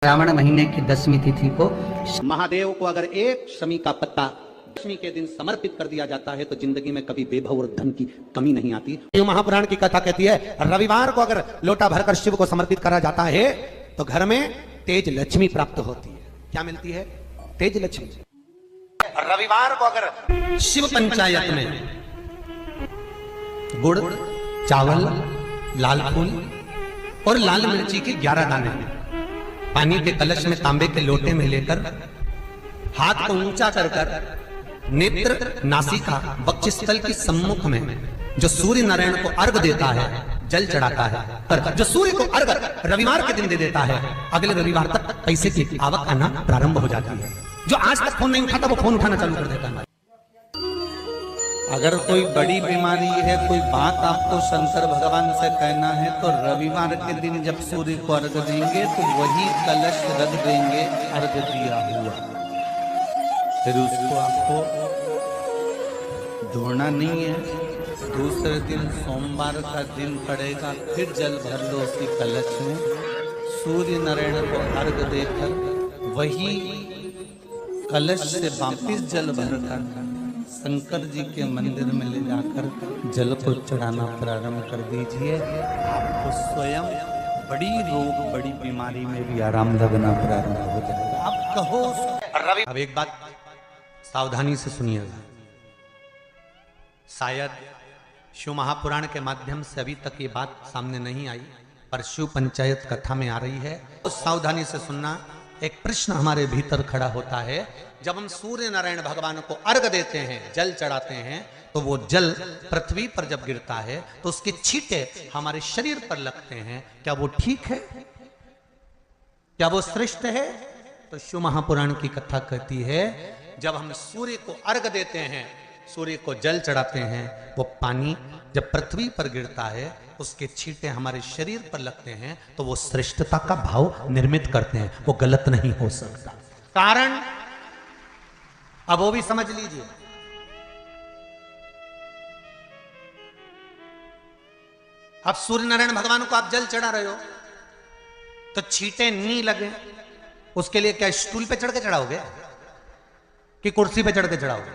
श्रावण महीने की 10वीं तिथि को महादेव को अगर एक शमी का पत्ता दशमी के दिन समर्पित कर दिया जाता है तो जिंदगी में कभी बेभव और धन की कमी नहीं आती। महापुराण की कथा कहती है रविवार को अगर लोटा भरकर शिव को समर्पित करा जाता है तो घर में तेज लक्ष्मी प्राप्त होती है। क्या मिलती है? तेज लक्ष्मी। रविवार को अगर शिव पंचायत में गुड़, चावल, लाल फूल और लाल मिर्ची के 11 दाने पानी के कलश में तांबे के लोटे में लेकर हाथ को ऊंचा कर कर नेत्र, नासिका, वक्षस्थल के सम्मुख में जो सूर्य नारायण को अर्घ देता है, जल चढ़ाता है, पर जो सूर्य को अर्घ रविवार के दिन दे देता है, अगले रविवार तक पैसे की आवक आना प्रारंभ हो जाती है। जो आज तक फोन नहीं उठाता वो फोन उठाना चालू कर देता है। अगर कोई बड़ी बीमारी है, कोई बात आपको शंकर भगवान से कहना है तो रविवार के दिन जब सूर्य को अर्घ देंगे तो वही कलश रख देंगे अर्घ दिया हुआ, फिर उसको आपको धोना नहीं है। दूसरे दिन सोमवार का दिन पड़ेगा, फिर जल भर लो उसी कलश में, सूर्य नारायण को अर्घ देकर वही कलश से वापिस जल भरकर शंकर जी के मंदिर में ले जाकर जल को चढ़ाना प्रारंभ कर दीजिए। आपको स्वयं बड़ी रोग, बड़ी बीमारी में भी आराम लगना प्रारंभ हो जाएगा। आप कहो अब एक बात सावधानी से सुनिएगा, शायद शिव महापुराण के माध्यम से अभी तक ये बात सामने नहीं आई, पर शिव पंचायत कथा में आ रही है तो सावधानी से सुनना। एक प्रश्न हमारे भीतर खड़ा होता है, जब हम सूर्य नारायण भगवान को अर्घ देते हैं, जल चढ़ाते हैं, तो वो जल पृथ्वी पर जब गिरता है तो उसके छींटे हमारे शरीर पर लगते हैं। क्या वो ठीक है? क्या वो श्रेष्ठ है? तो शिव महापुराण की कथा कहती है जब हम सूर्य को अर्घ देते हैं, सूर्य को जल चढ़ाते हैं, वो पानी जब पृथ्वी पर गिरता है, उसके छींटे हमारे शरीर पर लगते हैं, तो वो श्रेष्ठता का भाव निर्मित करते हैं। वो गलत नहीं हो सकता। कारण अब वो भी समझ लीजिए, अब सूर्य नारायण भगवान को आप जल चढ़ा रहे हो तो छींटे नहीं लगे, उसके लिए क्या स्टूल पे चढ़ के चढ़ाओगे कि कुर्सी पे चढ़ के चढ़ाओगे?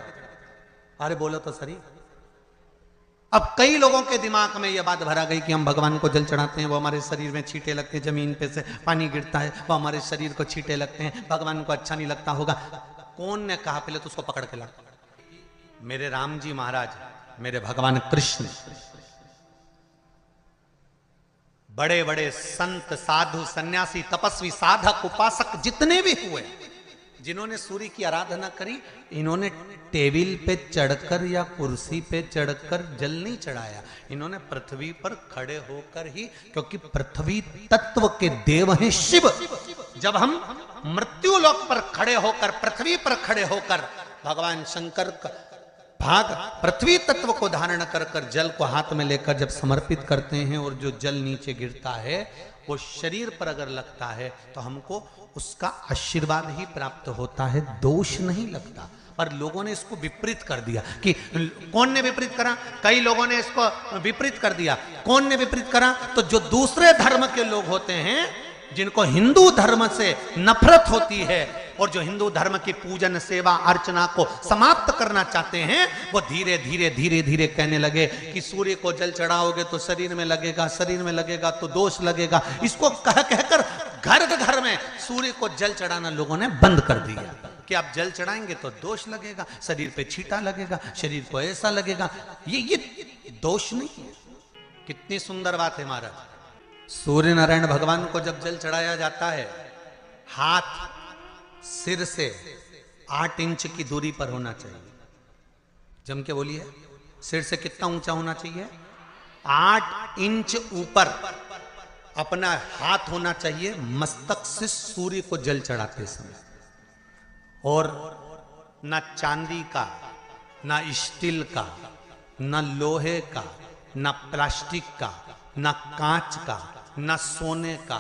अरे बोलो तो सही। अब कई लोगों के दिमाग में यह बात भरा गई कि हम भगवान को जल चढ़ाते हैं, वो हमारे शरीर में छींटे लगते हैं, जमीन पे से पानी गिरता है, वो हमारे शरीर को छींटे लगते हैं, भगवान को अच्छा नहीं लगता होगा। कौन ने कहा? पहले तो उसको पकड़ के ला। मेरे राम जी महाराज, मेरे भगवान कृष्ण, बड़े बड़े संत, साधु, सन्यासी, तपस्वी, साधक, उपासक जितने भी हुए, जिन्होंने सूर्य की आराधना करी, इन्होंने टेबल पे चढ़कर या कुर्सी पे चढ़कर जल नहीं चढ़ाया, इन्होंने पृथ्वी पर खड़े होकर ही, क्योंकि पृथ्वी तत्व के देव हैं शिव। जब हम मृत्यु लोक पर खड़े होकर, पृथ्वी पर खड़े होकर भगवान शंकर का भाग पृथ्वी तत्व को धारण कर कर जल को हाथ में लेकर जब समर्पित करते हैं और जो जल नीचे गिरता है वो शरीर पर अगर लगता है तो हमको उसका आशीर्वाद ही प्राप्त होता है, दोष नहीं लगता। पर लोगों ने इसको विपरीत कर दिया। कि कौन ने विपरीत करा? कई लोगों ने इसको विपरीत कर दिया। कौन ने विपरीत करा? तो जो दूसरे धर्म के लोग होते हैं, जिनको हिंदू धर्म से नफरत होती है और जो हिंदू धर्म की पूजन, सेवा, अर्चना को समाप्त करना चाहते हैं, वो धीरे धीरे धीरे धीरे कहने लगे कि सूर्य को जल चढ़ाओगे तो शरीर में लगेगा, शरीर में लगेगा तो दोष लगेगा। इसको कह कहकर घर घर में सूर्य को जल चढ़ाना लोगों ने बंद कर दिया कि आप जल चढ़ाएंगे तो दोष लगेगा, शरीर पे छींटा लगेगा, शरीर को ऐसा लगेगा। ये दोष नहीं है। कितनी सुंदर बात है महाराज। सूर्य नारायण भगवान को जब जल चढ़ाया जाता है, हाथ सिर से 8 इंच की दूरी पर होना चाहिए। जम के बोलिए, सिर से कितना ऊंचा होना चाहिए? 8 इंच ऊपर अपना हाथ होना चाहिए मस्तक से सूर्य को जल चढ़ाते समय। और ना चांदी का, ना स्टील का, ना लोहे का, ना प्लास्टिक का, ना कांच का, ना सोने का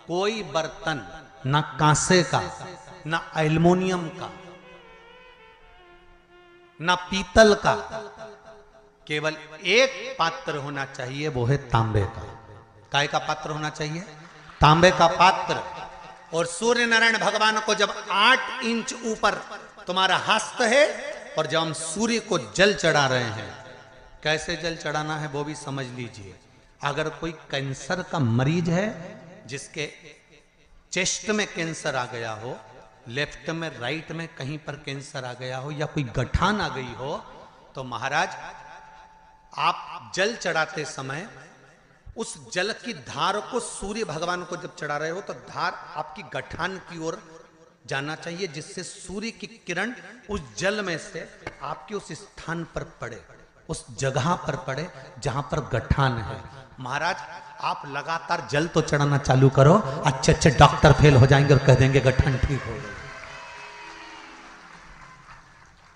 कोई बर्तन, ना कांसे का, ना एल्युमिनियम का, ना पीतल का, केवल एक पात्र होना चाहिए, वो है तांबे का। काय का पात्र होना चाहिए? तांबे का पात्र। और सूर्य नारायण भगवान को जब 8 इंच ऊपर तुम्हारा हस्त है, और जब हम सूर्य को जल चढ़ा रहे हैं, कैसे जल चढ़ाना है वो भी समझ लीजिए। अगर कोई कैंसर का मरीज है, जिसके चेस्ट में कैंसर आ गया हो, लेफ्ट में राइट में कहीं पर कैंसर आ गया हो, या कोई गठान आ गई हो, तो महाराज आप जल चढ़ाते समय उस जल की धार को सूर्य भगवान को जब चढ़ा रहे हो तो धार आपकी गठान की ओर जाना चाहिए, जिससे सूर्य की किरण उस जल में से आपके उस स्थान पर पड़े, उस जगह पर पड़े जहां पर गठान है। महाराज आप लगातार जल तो चढ़ाना चालू करो, अच्छे अच्छे डॉक्टर फेल हो जाएंगे और कह देंगे गठान ठीक हो गई।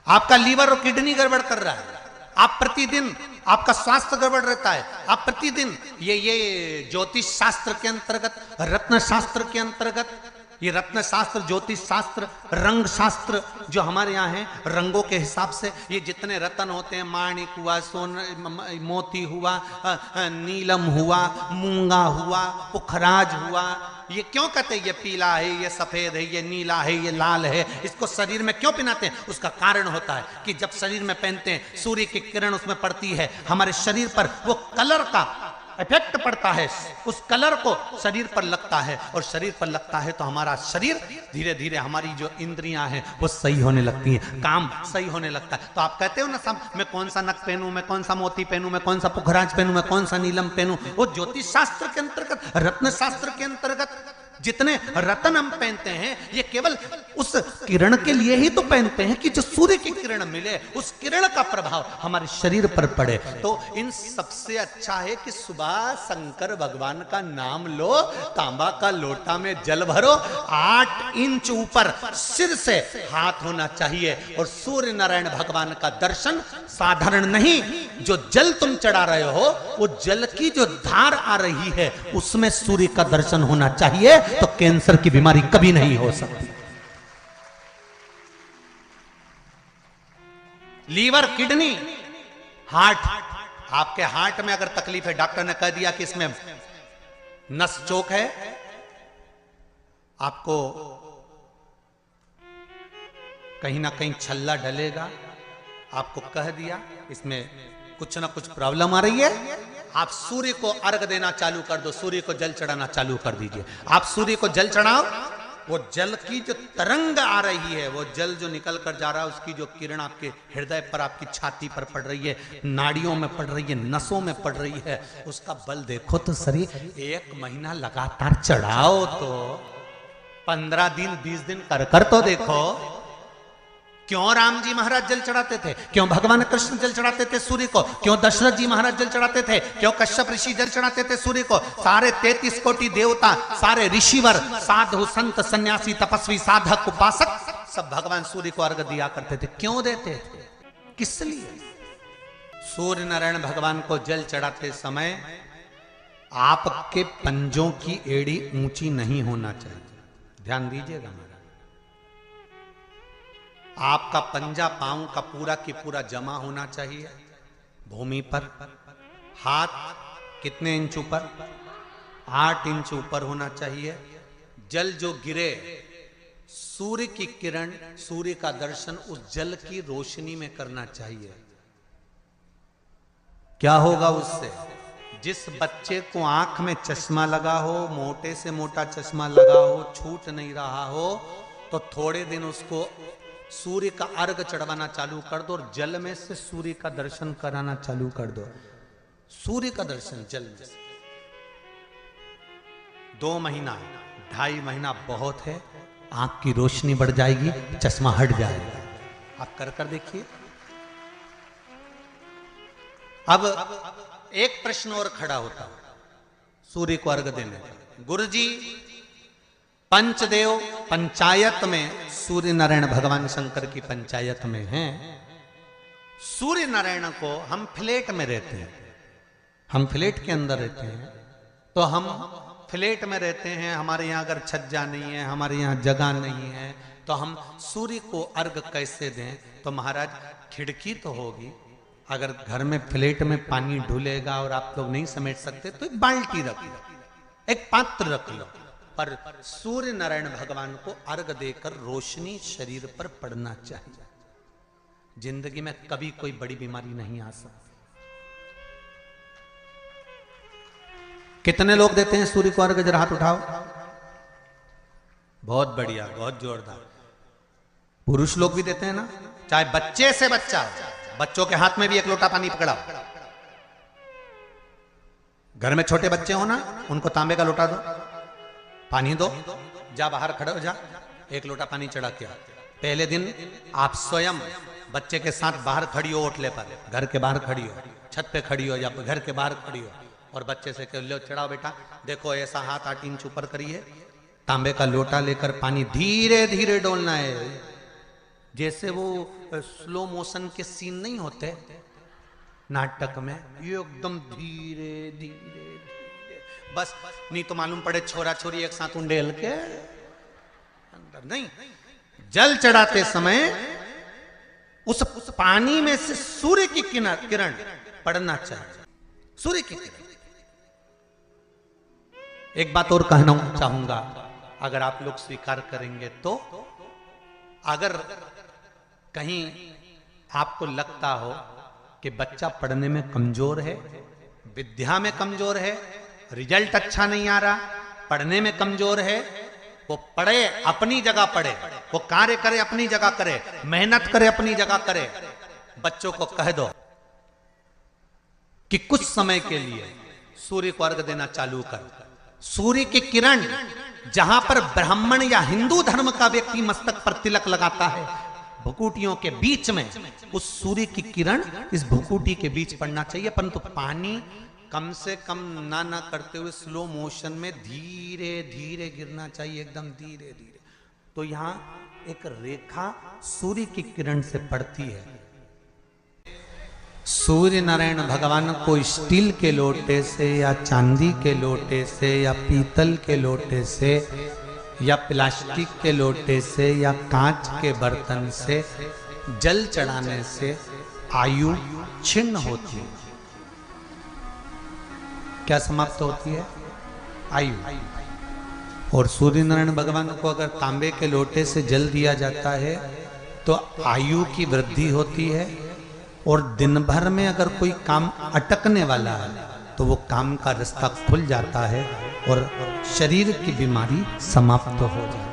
आपका लीवर और किडनी गड़बड़ कर रहा है, आप प्रतिदिन आपका स्वास्थ्य गड़बड़ रहता है, आप प्रतिदिन ये ज्योतिष शास्त्र के अंतर्गत, रत्न शास्त्र के अंतर्गत, ये रत्न शास्त्र, ज्योतिष शास्त्र, रंग शास्त्र जो हमारे यहाँ है, रंगों के हिसाब से ये जितने रत्न होते हैं, माणिक हुआ, मोती हुआ, नीलम हुआ, मूंगा हुआ, पुखराज हुआ, ये क्यों कहते हैं ये पीला है, ये सफेद है, ये नीला है, ये लाल है, इसको शरीर में क्यों पहनाते हैं? उसका कारण होता है कि जब शरीर में पहनते हैं सूर्य की किरण उसमें पड़ती है, हमारे शरीर पर वो कलर का इफेक्ट पड़ता है, उस कलर को शरीर पर लगता है, और शरीर पर लगता है तो हमारा शरीर धीरे धीरे, हमारी जो इंद्रियां हैं वो सही होने लगती हैं, काम सही होने लगता है। तो आप कहते हो ना साहब, मैं कौन सा नक पहनूं, मैं कौन सा मोती पहनूं, मैं कौन सा पुखराज पहनूं, मैं कौन सा नीलम पहनूं, वो ज्योतिष शास्त्र के अंतर्गत, रत्न शास्त्र के अंतर्गत जितने रत्न हम पहनते हैं, ये केवल उस किरण के लिए ही तो पहनते हैं कि जो सूर्य की किरण मिले, उस किरण का प्रभाव हमारे शरीर पर पड़े। तो इन सबसे अच्छा है कि सुबह शंकर भगवान का नाम लो, तांबा का लोटा में जल भरो, 8 इंच ऊपर सिर से हाथ होना चाहिए, और सूर्य नारायण भगवान का दर्शन साधारण नहीं, जो जल तुम चढ़ा रहे हो, वो जल की जो धार आ रही है उसमें सूर्य का दर्शन होना चाहिए, तो कैंसर की बीमारी कभी नहीं हो सकती। लीवर, किडनी, हार्ट, आपके हार्ट में अगर तकलीफ है, डॉक्टर ने कह दिया कि इसमें नस चोक है, आपको कहीं ना कहीं छल्ला डलेगा, आपको कह दिया इसमें कुछ ना कुछ प्रॉब्लम आ रही है, आप सूर्य को अर्घ देना चालू कर दो, सूर्य को जल चढ़ाना चालू कर दीजिए। आप सूर्य को जल चढ़ाओ, वो जल की जो तरंग आ रही है, वो जल जो निकल कर जा रहा है, उसकी जो किरण आपके हृदय पर, आपकी छाती पर पड़ रही है, नाड़ियों में पड़ रही है, नसों में पड़ रही है, उसका बल देखो तो सही। 1 महीना लगातार चढ़ाओ तो 15 दिन 20 दिन कर तो देखो। क्यों राम जी महाराज जल चढ़ाते थे, क्यों भगवान कृष्ण जल चढ़ाते थे सूर्य को, क्यों दशरथ जी महाराज जल चढ़ाते थे, क्यों कश्यप ऋषि जल चढ़ाते थे सूर्य को, सारे 33 कोटि देवता, सारे ऋषिवर, साधु संत सन्यासी तपस्वी साधक उपासक सब भगवान सूर्य को अर्घ दिया करते थे। क्यों देते थे, किस लिए? सूर्य नारायण भगवान को जल चढ़ाते समय आपके पंजों की एड़ी ऊंची नहीं होना चाहिए, ध्यान दीजिएगा। आपका पंजा पांव का पूरा की पूरा जमा होना चाहिए भूमि पर। हाथ कितने इंच ऊपर? 8 इंच ऊपर होना चाहिए। जल जो गिरे, सूर्य की किरण, सूर्य का दर्शन उस जल की रोशनी में करना चाहिए। क्या होगा उससे? जिस बच्चे को आंख में चश्मा लगा हो, मोटे से मोटा चश्मा लगा हो, छूट नहीं रहा हो, तो थोड़े दिन उसको सूर्य का अर्घ चढ़वाना चालू कर दो, और जल में से सूर्य का दर्शन कराना चालू कर दो। सूर्य का दर्शन जल में से 2 महीना 2.5 महीना बहुत है, आंख की रोशनी बढ़ जाएगी, चश्मा हट जाएगा। आप कर देखिए। अब एक प्रश्न और खड़ा होता है सूर्य को अर्घ देने का। गुरुजी, पंचदेव पंचायत में सूर्य नारायण भगवान शंकर की पंचायत में हैं, सूर्य नारायण को हम फ्लैट में रहते हैं, हम फ्लैट के अंदर रहते हैं, तो हम फ्लैट में रहते हैं, हमारे यहाँ अगर छज्जा नहीं है, हमारे यहाँ जगह नहीं है, तो हम सूर्य को अर्घ कैसे दें? तो महाराज खिड़की तो होगी, अगर घर में फ्लैट में पानी ढुलेगा और आप लोग नहीं समेट सकते तो एक बाल्टी रख लो, एक पात्र रख लो, पर सूर्य नारायण भगवान को अर्घ देकर रोशनी शरीर पर पड़ना चाहिए। जिंदगी में कभी कोई बड़ी बीमारी नहीं आ सकती। कितने लोग देते हैं सूर्य को अर्घ? जरा हाथ उठाओ। बहुत बढ़िया, बहुत जोरदार। पुरुष लोग भी देते हैं ना, चाहे बच्चे से बच्चा, बच्चों के हाथ में भी एक लोटा पानी पकड़ाओ। घर में छोटे बच्चे हो ना, उनको तांबे का लोटा दो, पानी दो, जा बाहर खड़े हो जा, एक लोटा पानी चढ़ा के आ। पहले दिन आप स्वयं बच्चे के साथ बाहर खड़ी हो, ओटले पर, घर के बाहर खड़ी हो, छत पे खड़ी हो या घर के बाहर खड़ी हो, और बच्चे से कह लो चढ़ाओ बेटा, देखो ऐसा हाथ 8 इंच ऊपर करिए, तांबे का लोटा लेकर पानी धीरे धीरे डोलना है। जैसे वो स्लो मोशन के सीन नहीं होते नाटक में, ये एकदम धीरे धीरे धीरे, बस नहीं तो मालूम पड़े छोरा छोरी एक साथ उंडेल के अंदर। नहीं, जल चढ़ाते समय उस पानी में से सूर्य की किरण पड़ना चाहिए, सूर्य की किरण। एक बात और कहना चाहूंगा, अगर आप लोग स्वीकार करेंगे तो, अगर कहीं आपको लगता हो कि बच्चा पढ़ने में कमजोर है, विद्या में कमजोर है, रिजल्ट अच्छा नहीं आ रहा, पढ़ने में कमजोर है, वो पढ़े, अपनी जगह पढ़े, वो कार्य करे, अपनी जगह करे, मेहनत करे, अपनी जगह करे। बच्चों को कह दो कि कुछ समय के लिए सूर्य को अर्घ देना चालू कर। सूर्य की किरण जहां पर ब्राह्मण या हिंदू धर्म का व्यक्ति मस्तक पर तिलक लगाता है, भुकुटियों के बीच में उस सूर्य की किरण इस भुकुटी के बीच पड़ना चाहिए, परंतु पानी कम से कम ना करते हुए स्लो मोशन में धीरे धीरे गिरना चाहिए, एकदम धीरे धीरे। तो यहां एक रेखा सूर्य की किरण से पड़ती है। सूर्य नारायण भगवान को स्टील के लोटे से या चांदी के लोटे से या पीतल के लोटे से या प्लास्टिक के लोटे से या कांच के बर्तन से जल चढ़ाने से आयु छिन्न होती है। क्या समाप्त होती है? आयु। और सूर्य नारायण भगवान को अगर तांबे के लोटे से जल दिया जाता है तो आयु की वृद्धि होती है, और दिन भर में अगर कोई काम अटकने वाला है तो वो काम का रास्ता खुल जाता है और शरीर की बीमारी समाप्त हो जाती है।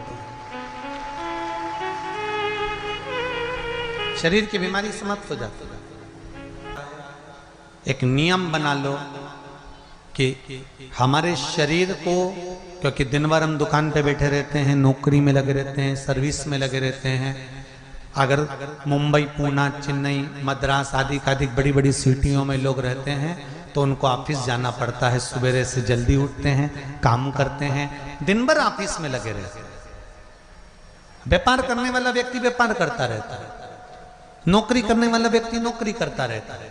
शरीर की बीमारी समाप्त हो जाती है। एक नियम बना लो कि हमारे शरीर को, क्योंकि दिन भर हम दुकान पे बैठे रहते हैं, नौकरी में लगे रहते हैं, सर्विस में लगे रहते हैं, अगर मुंबई, पूना, चेन्नई, मद्रास आदि बड़ी बड़ी सिटियों में लोग रहते हैं तो उनको ऑफिस जाना पड़ता है, सवेरे से जल्दी उठते हैं, काम करते हैं, दिन भर ऑफिस में लगे रहते हैं। व्यापार करने वाला व्यक्ति व्यापार करता रहता है, नौकरी करने वाला व्यक्ति नौकरी करता रहता है,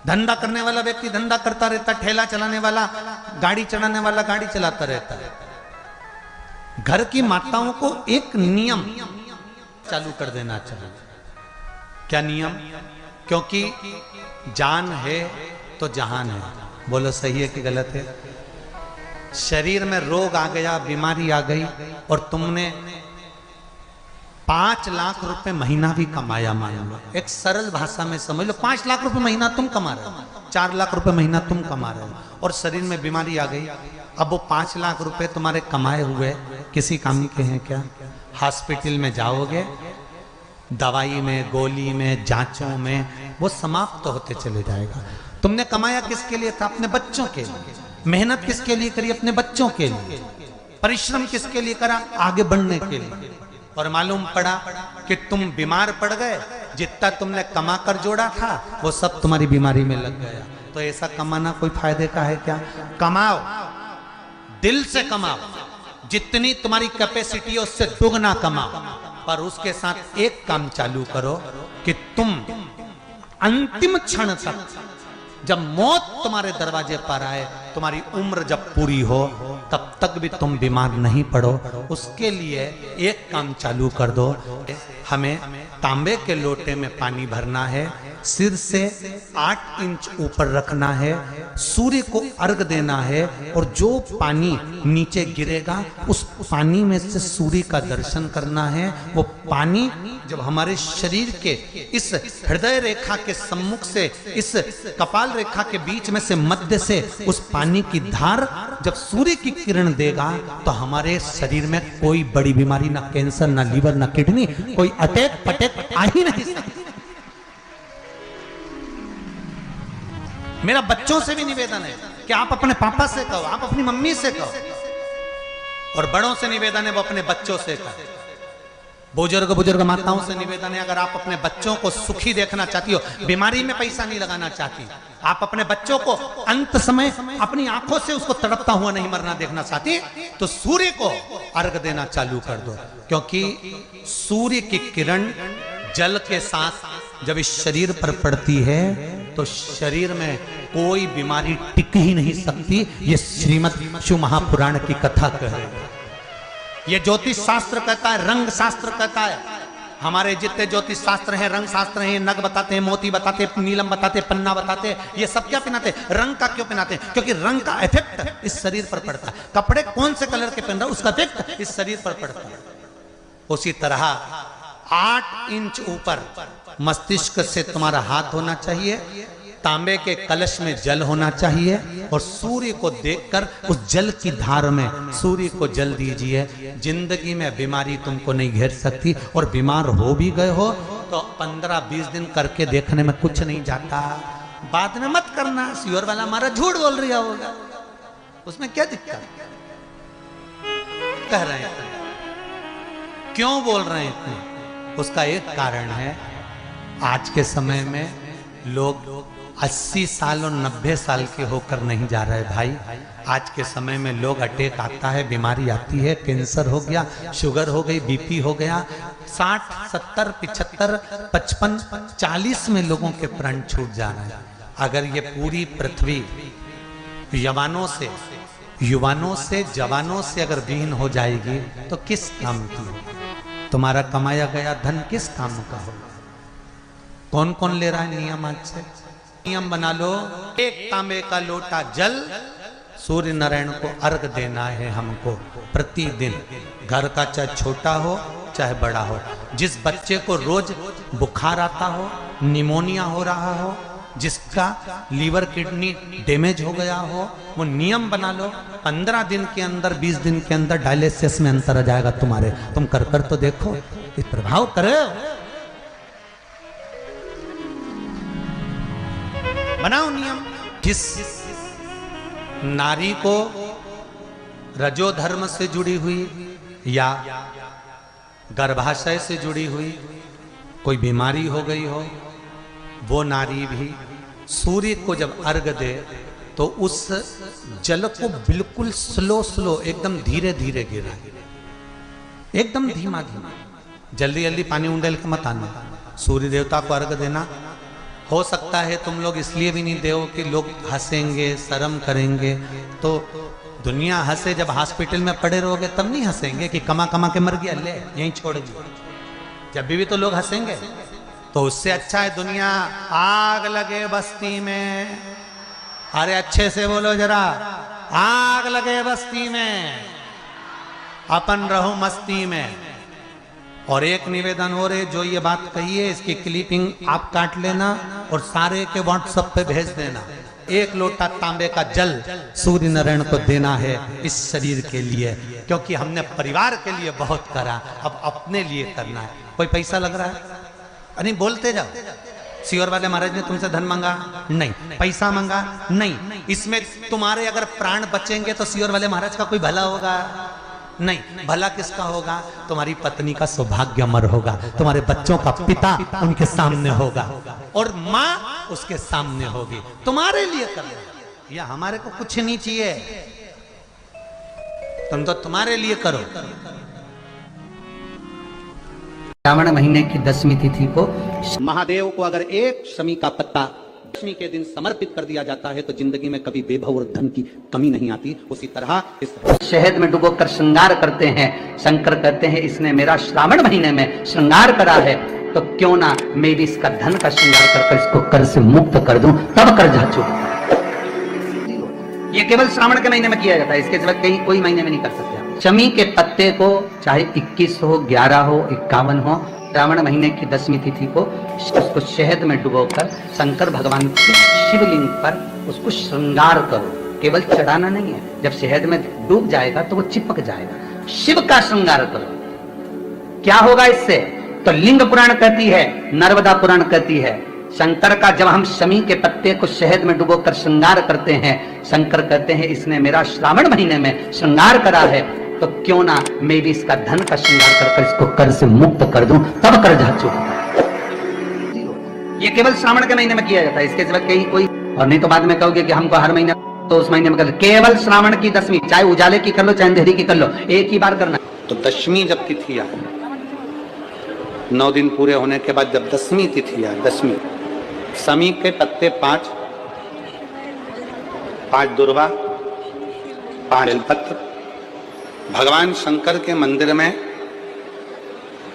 धंधा करने वाला व्यक्ति धंधा करता रहता है, ठेला चलाने वाला, गाड़ी चलाने वाला गाड़ी चलाता रहता है। घर की माताओं को एक नियम चालू कर देना चाहिए। क्या नियम? क्योंकि जान है तो जहान है। बोलो सही है कि गलत है? शरीर में रोग आ गया, बीमारी आ गई, और तुमने 5 लाख रुपए महीना भी कमाया, मान लो, एक सरल भाषा में समझ लो, 5 लाख रुपए महीना तुम कमा रहे हो, 4 लाख रुपए महीना तुम कमा रहे हो, और शरीर में बीमारी आ गई। अब वो 5 लाख रुपए तुम्हारे कमाए हुए किसी काम के हैं क्या? हॉस्पिटल में जाओगे, दवाई में, गोली में, जांचों में वो समाप्त होते चले जाएगा। तुमने कमाया किसके लिए था? अपने बच्चों के लिए। मेहनत किसके लिए करी? अपने बच्चों के लिए। परिश्रम किसके लिए करा? आगे बढ़ने के लिए। और मालूम पड़ा कि तुम बीमार पड़ गए, जितना तुमने कमा कर जोड़ा था वो सब तुम्हारी बीमारी में लग गया। तो ऐसा कमाना कोई फायदे का है क्या? कमाओ, दिल से कमाओ, जितनी तुम्हारी कैपेसिटी है उससे दुगना कमाओ, पर उसके साथ एक काम चालू करो कि तुम अंतिम क्षण तक, जब मौत तुम्हारे दरवाजे पर आए, तुम्हारी उम्र जब पूरी हो, तब तक भी तुम बीमार नहीं पड़ो। उसके लिए एक काम चालू कर दो, हमें तांबे के लोटे में पानी भरना है सिर से 8 इंच ऊपर रखना है, सूर्य को अर्घ देना है, और जो पानी नीचे गिरेगा उस पानी में से सूर्य का दर्शन करना है। वो पानी जब हमारे शरीर के इस हृदय रेखा के सम्मुख से, इस कपाल रेखा के बीच में से, मध्य से उस पानी की धार जब सूर्य की किरण देगा तो हमारे शरीर में कोई बड़ी बीमारी, ना कैंसर, ना लीवर, ना किडनी, कोई अटैक पटैक आ ही नहीं सकती। मेरा बच्चों से भी निवेदन है कि आप अपने पापा से कहो, आप अपनी मम्मी से कहो, और बड़ों से निवेदन है वो अपने बच्चों से कहो। बुजुर्ग माताओं से निवेदन है, अगर आप अपने बच्चों को सुखी देखना चाहती हो, बीमारी में पैसा नहीं लगाना चाहती, आप अपने बच्चों को अंत समय अपनी आंखों से उसको तड़पता हुआ नहीं मरना देखना चाहती, तो सूर्य को अर्घ देना चालू कर दो। क्योंकि सूर्य की किरण जल के साथ जब इस शरीर पर पड़ती है तो शरीर में कोई बीमारी टिक ही नहीं सकती। ये श्रीमद् शिव महापुराण की कथा कह रही है। ये ज्योतिष शास्त्र कहता है, रंग शास्त्र कहता है। हमारे जितने ज्योतिष शास्त्र हैं, रंग शास्त्र हैं, नग बताते हैं, मोती बताते हैं, नीलम बताते हैं, पन्ना बताते हैं, ये सब क्या पहनाते हैं? रंग का क्यों पहनाते हैं? क्योंकि रंग का इफेक्ट इस शरीर पर पड़ता है। कपड़े कौन से कलर के पहन रहा है उसका इफेक्ट इस शरीर पर पड़ता है। उसी तरह 8 इंच ऊपर मस्तिष्क से तुम्हारा हाथ होना चाहिए, तांबे के कलश में जल होना चाहिए, और सूर्य को देखकर उस जल की धार में सूर्य को जल दीजिए। जिंदगी में बीमारी तुमको नहीं घेर सकती, और बीमार हो भी गए हो तो 15-20 दिन करके देखने में कुछ नहीं जाता। बाद में मत करना, श्योर वाला हमारा झूठ बोल रहा होगा, उसमें क्या दिक्कत कह रहे हैं? क्यों बोल रहे हैं इतने? उसका एक कारण है, आज के समय में लोग 80 साल और 90 साल के होकर नहीं जा रहे भाई। आज के समय में लोग अटैक आता है, बीमारी आती है, कैंसर हो गया, शुगर हो गई, बीपी हो गया, 60, 70, 75, 55, 40 में लोगों के प्राण छूट जा रहे हैं। अगर ये पूरी पृथ्वी युवानों से जवानों से अगर विहीन हो जाएगी तो किस काम की? तुम्हारा कमाया गया धन किस काम का होगा? कौन कौन ले रहा है नियम? आज से नियम बना लो, एक तांबे का लोटा जल सूर्य नारायण को अर्घ देना है हमको प्रतिदिन। घर का चाहे छोटा हो चाहे बड़ा हो, जिस बच्चे को रोज बुखार आता हो, निमोनिया हो रहा हो, जिसका लीवर किडनी डैमेज हो गया हो, वो नियम बना लो, 15 दिन के अंदर, 20 दिन के अंदर डायलिसिस में अंतर आ जाएगा तुम्हारे। तुम कर तो देखो, इस प्रभाव करे। बनाओ नियम। जिस नारी को रजो धर्म से जुड़ी हुई या गर्भाशय से जुड़ी हुई कोई बीमारी हो गई हो, वो नारी भी सूर्य को जब अर्घ दे तो उस जल को बिल्कुल स्लो एकदम धीरे धीरे गिराए, एकदम धीमा धीमा, जल्दी जल्दी पानी उंडेल के मत आना। सूर्य देवता को अर्घ देना। हो सकता है तुम लोग इसलिए भी नहीं दो कि लोग हंसेंगे, शर्म करेंगे, तो दुनिया हंसे। जब हॉस्पिटल में पड़े रहोगे तब नहीं हंसेंगे कि कमा कमा के मर गया, ले यहीं छोड़ दिया। जब भी तो लोग हंसेंगे। तो उससे अच्छा है दुनिया आग लगे बस्ती में। अरे अच्छे से बोलो जरा, आग लगे बस्ती में, अपन रहो मस्ती में। और एक निवेदन हो रहे, जो ये बात कही है इसकी क्लिपिंग आप काट लेना और सारे के व्हाट्सएप पे भेज देना। 1 लोटा तांबे का जल सूर्य नारायण को देना है इस शरीर के लिए, क्योंकि हमने परिवार के लिए बहुत करा, अब अपने लिए करना है। कोई पैसा लग रहा है? अरे बोलते जाओ। सियोर वाले महाराज ने तुमसे धन मांगा? नहीं। पैसा मांगा? नहीं। इसमें तुम्हारे अगर प्राण बचेंगे तो सियोर वाले महाराज का कोई भला होगा? नहीं। भला किसका होगा? तुम्हारी पत्नी का सौभाग्य अमर होगा, तुम्हारे बच्चों का पिता उनके सामने होगा, और माँ उसके सामने होगी। तुम्हारे लिए करो, या हमारे को कुछ नहीं चाहिए, तुम तो तुम्हारे लिए करो। श्रावण महीने की 10वीं तिथि को महादेव को अगर एक शमी का पत्ता दशमी के दिन समर्पित कर दिया जाता है तो जिंदगी में कभी बेभव और धन की कमी नहीं आती। उसी तरह इस शहद में डुबोकर श्रृंगार करते हैं। शंकर कहते हैं इसने मेरा श्रावण महीने में श्रृंगार करा है। तो क्यों ना मैं भी इसका धन का श्रृंगार कर इसको कर्ज से मुक्त कर दूं, तब कर्जा चुकता। ये केवल श्रावण के महीने में किया जाता है, इसके सिवा कहीं कोई महीने में नहीं कर सकते आप। शमी के पत्ते को चाहे 21 हो, 11 हो, 51 हो, श्रावण महीने की 10वीं तिथि को उसको शहद में डुबोकर शंकर भगवान के शिवलिंग पर उसको श्रृंगार करो। केवल चढ़ाना नहीं है, जब शहद में डूब जाएगा तो वो चिपक जाएगा। शिव का श्रृंगार करो। क्या होगा इससे? तो लिंग पुराण कहती है, नर्मदा पुराण कहती है, शंकर का जब हम शमी के पत्ते को शहद में डुबोकर श्रृंगार करते हैं, शंकर कहते हैं इसने मेरा श्रावण महीने में श्रृंगार करा है, तो क्यों ना मैं भी इसका धन का श्रृंगार कर इसको कर्ज से मुक्त कर दूं, तब कर्जा चुकता। ये केवल श्रावण के महीने में किया जाता है, इसके सिवा कहीं कोई और नहीं। तो बाद में कहोगे कि हमको हर महीने, तो उस महीने में कर, केवल श्रावण की 10वीं, चाहे उजाले की कर लो चाहे अंधेरी की कर लो, एक ही बार करना। तो 10वीं जब तिथि आए, 9 दिन पूरे होने के बाद जब 10वीं तिथि आए, 10वीं, शमी के पत्ते 5 दुर्वा, 5 बेलपत्र, भगवान शंकर के मंदिर में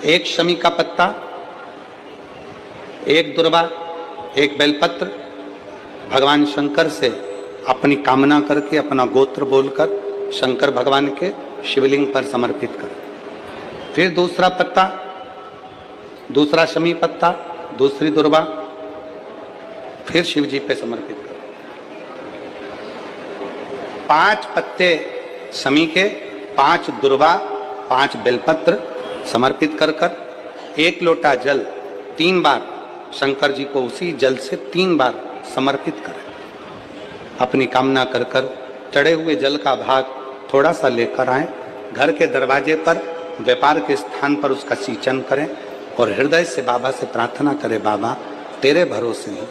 1 शमी का पत्ता, 1 दुर्वा, 1 बेलपत्र, भगवान शंकर से अपनी कामना करके, अपना गोत्र बोलकर शंकर भगवान के शिवलिंग पर समर्पित कर। फिर दूसरा पत्ता, दूसरा शमी पत्ता, दूसरी दुर्वा, फिर शिव जी पे समर्पित कर। 5 पत्ते शमी के, 5 दुर्वा, 5 बेलपत्र समर्पित कर कर 1 लोटा जल 3 बार शंकर जी को उसी जल से 3 बार समर्पित करें। अपनी कामना कर कर चढ़े हुए जल का भाग थोड़ा सा लेकर आए, घर के दरवाजे पर, व्यापार के स्थान पर उसका सिंचन करें और हृदय से बाबा से प्रार्थना करें, बाबा तेरे भरोसे हैं,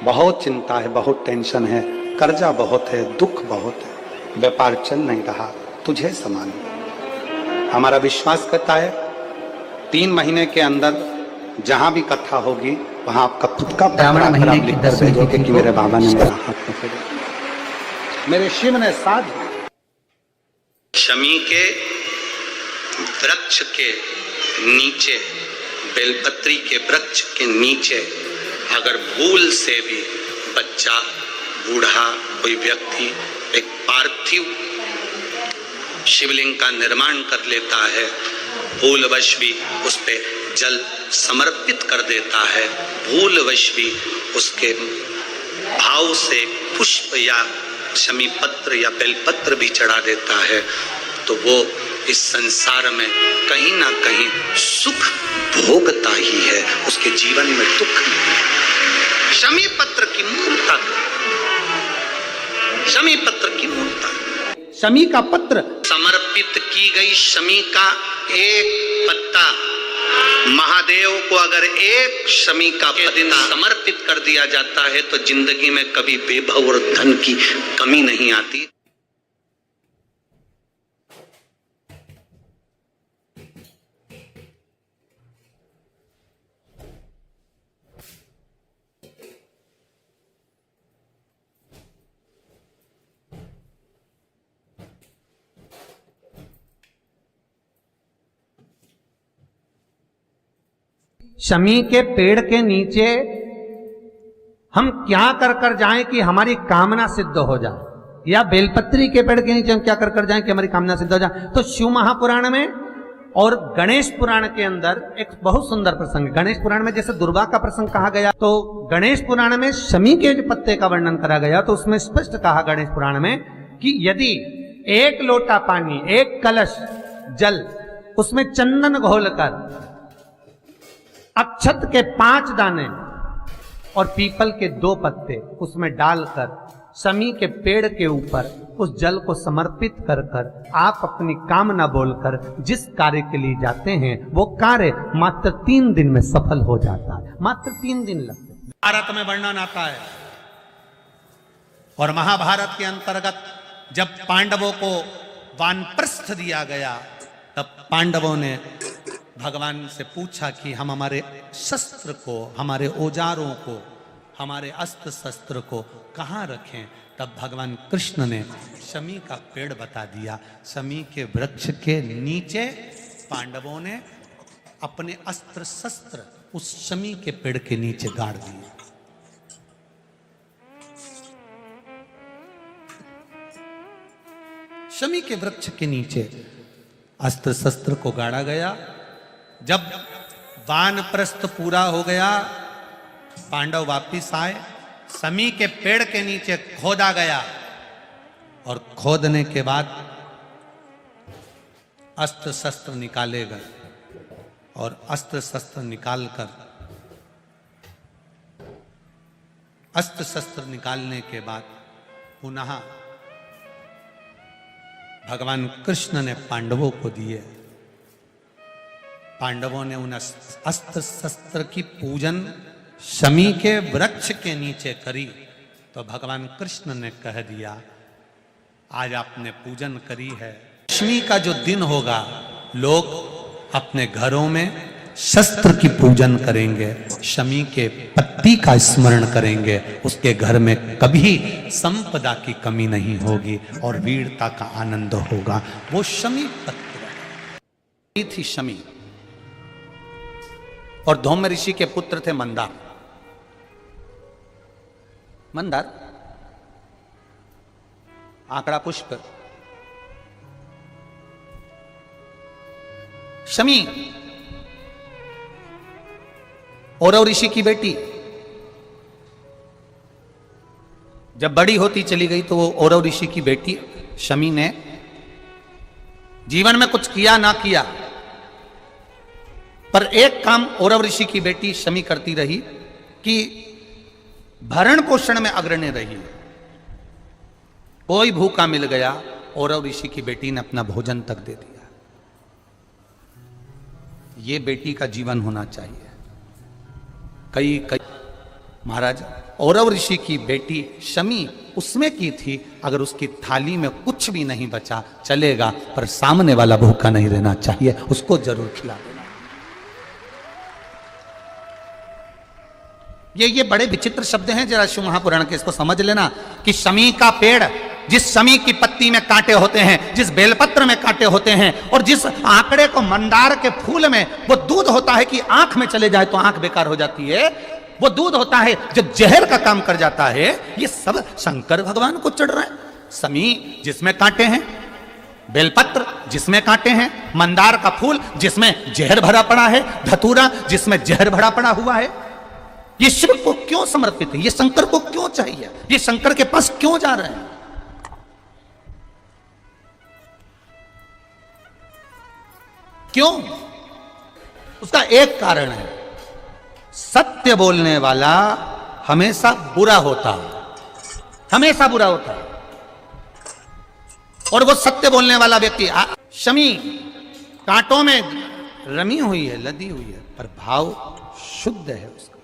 बहुत चिंता है, बहुत टेंशन है, कर्जा बहुत है, दुख बहुत है, व्यापार चल नहीं रहा, तुझे समान। हमारा विश्वास कहता है 3 महीने के अंदर जहां भी कथा होगी वहां आपका खुद का श्रावण महीने की 10वीं तिथि कि मेरे बाबा ने मेरा हाथ पकड़ा, मेरे शिव ने साथ दिया। शमी के वृक्ष के नीचे, बेलपत्री के वृक्ष के नीचे अगर भूल से भी बच्चा, बूढ़ा, कोई व्यक्ति एक पार्थिव शिवलिंग का निर्माण कर लेता है, भूलवश भी उस पे जल समर्पित कर देता है, भूलवश भी उसके भाव से पुष्प या शमी पत्र या बेलपत्र भी चढ़ा देता है, तो वो इस संसार में कहीं ना कहीं सुख भोगता ही है, उसके जीवन में दुख नहीं। शमी पत्र की मूर्ता, शमी पत्र की मूर्ता, शमी का पत्र समर्पित की गई शमी का एक पत्ता, महादेव को अगर एक शमी का पत्ता समर्पित कर दिया जाता है तो जिंदगी में कभी वैभव और धन की कमी नहीं आती। शमी के पेड़ के नीचे हम क्या कर कर जाएं कि हमारी कामना सिद्ध हो जाए, या बेलपत्री के पेड़ के नीचे हम क्या कर कर जाएं कि हमारी कामना सिद्ध हो जाए। तो शिव महापुराण में और गणेश पुराण के अंदर एक बहुत सुंदर प्रसंग, गणेश पुराण में जैसे दुर्गा का प्रसंग कहा गया, तो गणेश पुराण में शमी के जो पत्ते का वर्णन करा गया, तो उसमें स्पष्ट कहा गणेश पुराण में कि यदि 1 लोटा पानी, 1 कलश जल, उसमें चंदन घोलकर अक्षत के 5 दाने और पीपल के 2 पत्ते उसमें डालकर शमी के पेड़ के ऊपर उस जल को समर्पित कर कर आप अपनी कामना बोलकर जिस कार्य के लिए जाते हैं वो कार्य मात्र 3 दिन में सफल हो जाता है। मात्र 3 दिन लगते हैं। भारत में वर्णन आता है और महाभारत के अंतर्गत जब पांडवों को वानप्रस्थ दिया गया तब पांडवों ने भगवान से पूछा कि हम हमारे शस्त्र को, हमारे औजारों को, हमारे अस्त्र शस्त्र को कहाँ रखें। तब भगवान कृष्ण ने शमी का पेड़ बता दिया। शमी के वृक्ष के नीचे पांडवों ने अपने अस्त्र शस्त्र उस शमी के पेड़ के नीचे गाड़ दिए। शमी के वृक्ष के नीचे अस्त्र शस्त्र को गाड़ा गया। जब वानप्रस्थ पूरा हो गया, पांडव वापिस आए, शमी के पेड़ के नीचे खोदा गया और खोदने के बाद अस्त्र शस्त्र निकाले गए और अस्त्र शस्त्र निकालकर अस्त्र शस्त्र निकालने के बाद पुनः भगवान कृष्ण ने पांडवों को दिए। पांडवों ने उन अस्त्र शस्त्र की पूजन शमी के वृक्ष के नीचे करी तो भगवान कृष्ण ने कह दिया, आज आपने पूजन करी है, दशमी का जो दिन होगा लोग अपने घरों में शस्त्र की पूजन करेंगे, शमी के पत्ती का स्मरण करेंगे, उसके घर में कभी संपदा की कमी नहीं होगी और वीरता का आनंद होगा। वो शमी पत्र थी शमी। और धौम्य ऋषि के पुत्र थे मंदार। मंदार आंकड़ा पुष्प, शमी औरव ऋषि की बेटी। जब बड़ी होती चली गई तो वो औरव ऋषि की बेटी शमी ने जीवन में कुछ किया ना किया, पर एक काम औरव ऋषि की बेटी शमी करती रही कि भरण पोषण में अग्रणी रही। कोई भूखा मिल गया, औरव ऋषि की बेटी ने अपना भोजन तक दे दिया। ये बेटी का जीवन होना चाहिए। कई महाराज औरव ऋषि की बेटी शमी उसमें की थी, अगर उसकी थाली में कुछ भी नहीं बचा चलेगा, पर सामने वाला भूखा नहीं रहना चाहिए, उसको जरूर खिला देना। ये बड़े विचित्र शब्द हैं, जरा शिव महापुराण के, इसको समझ लेना कि शमी का पेड़, जिस शमी की पत्ती में कांटे होते हैं, जिस बेलपत्र में कांटे होते हैं, और जिस आंकड़े को मंदार के फूल में वो दूध होता है कि आंख में चले जाए तो आंख बेकार हो जाती है, वो दूध होता है जो जहर का काम कर जाता है, ये सब शंकर भगवान को चढ़ रहा है। शमी जिसमें कांटे हैं, बेलपत्र जिसमें कांटे हैं, मंदार का फूल जिसमें जहर भरा पड़ा है, धतूरा जिसमें जहर भरा पड़ा हुआ है, ये शिव को क्यों समर्पित है? ये शंकर को क्यों चाहिए? ये शंकर के पास क्यों जा रहे हैं? क्यों? उसका एक कारण है, सत्य बोलने वाला हमेशा बुरा होता है, हमेशा बुरा होता है। और वो सत्य बोलने वाला व्यक्ति, शमी कांटों में रमी हुई है, लदी हुई है, पर भाव शुद्ध है, उसका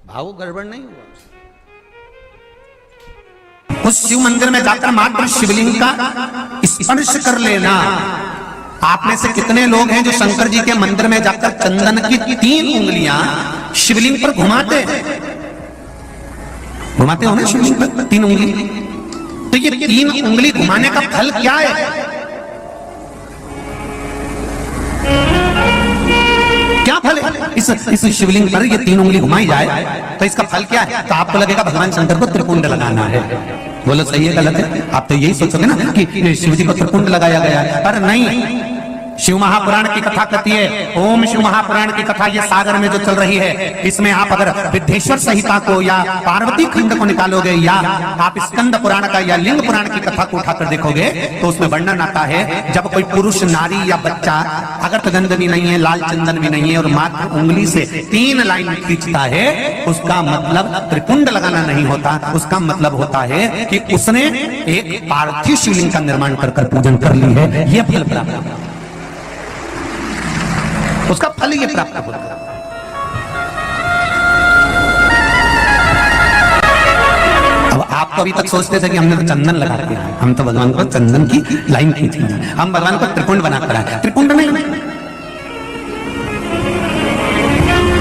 भाव गड़बड़ नहीं हुआ। उस शिव मंदिर में जाकर मात्र शिवलिंग का स्पर्श कर लेना। आप में से कितने लोग हैं जो शंकर जी के मंदिर में जाकर चंदन की 3 उंगलियां शिवलिंग पर घुमाते हो ना? शिवलिंग पर 3 उंगली, तो ये 3 उंगली घुमाने का फल क्या है? क्या फल है? इस शिवलिंग पर ये 3 उंगली घुमाई जाए तो इसका फल क्या है? तो आपको लगेगा भगवान शंकर को त्रिपुंड लगाना है। बोलो सही है गलत है? आप तो यही सोचोगे ना कि शिव जी को त्रिपुंड लगाया गया है, पर नहीं। शिव महापुराण की कथा कहती है, ओम शिव महापुराण की कथा ये सागर में जो चल रही है, इसमें आप अगर विद्धेश्वर संहिता को या पार्वती खंड को निकालोगे, या आप स्कंद पुराण का या लिंग पुराण की कथा को उठाकर देखोगे, तो उसमें वर्णन आता है जब कोई पुरुष, नारी या बच्चा अगर सुगंध भी नहीं है, लाल चंदन भी नहीं है, और मात्र उंगली से 3 लाइन खींचता है, उसका मतलब त्रिपुंड लगाना नहीं होता। उसका मतलब होता है कि उसने एक पार्थिव शिवलिंग का निर्माण कर पूजन कर ली है। यह फल प्राप्त होगा, उसका फल ये प्राप्त होता है। अब आप तो अभी तक सोचते थे कि हमने तो चंदन लगा दिया है, हम तो भगवान को चंदन की लाइन खींची है, हम भगवान को त्रिपुंड बनाकर आए। त्रिपुंड नहीं,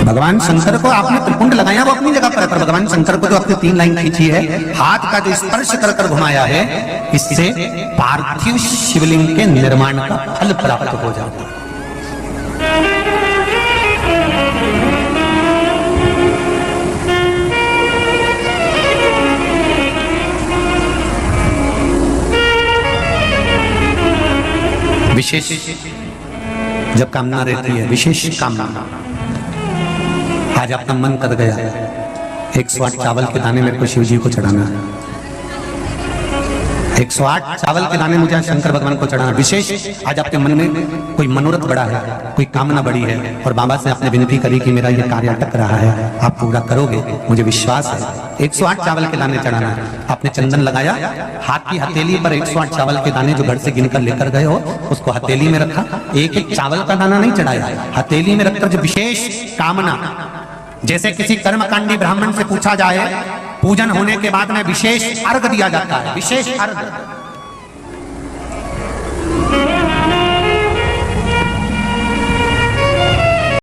भगवान शंकर को आपने त्रिपुंड लगाया वो अपनी जगह पर, भगवान शंकर को जो आपने 3 लाइन खींची है, हाथ का जो स्पर्श कर घुमाया है, इससे पार्थिव शिवलिंग के निर्माण का फल प्राप्त हो जाता है। विशेष जब कामना रहती है, विशेष कामना, आज आपका मन कर गया 108 चावल के दाने मेरे को शिव जी को चढ़ाना है, 108 चावल के दाने मुझे शंकर भगवान को चढ़ाना। विशेष आज आपके मन में कोई मनोरथ बड़ा है, कोई कामना बड़ी है, और बाबा से आपने विनती करी कि मेरा ये कार्य अटक रहा है, आप पूरा करोगे, मुझे विश्वास है। 108 चावल के दाने चढ़ाना है। आपने चंदन लगाया, हाथ की हथेली पर 108 चावल के दाने जो घर से गिनकर लेकर गए हो उसको हथेली में रखा। एक एक चावल का दाना नहीं चढ़ाया, हथेली में रखकर जो विशेष कामना, जैसे किसी कर्मकांडी ब्राह्मण से पूछा जाए पूजन होने के बाद में विशेष अर्घ दिया जाता है, विशेष अर्घ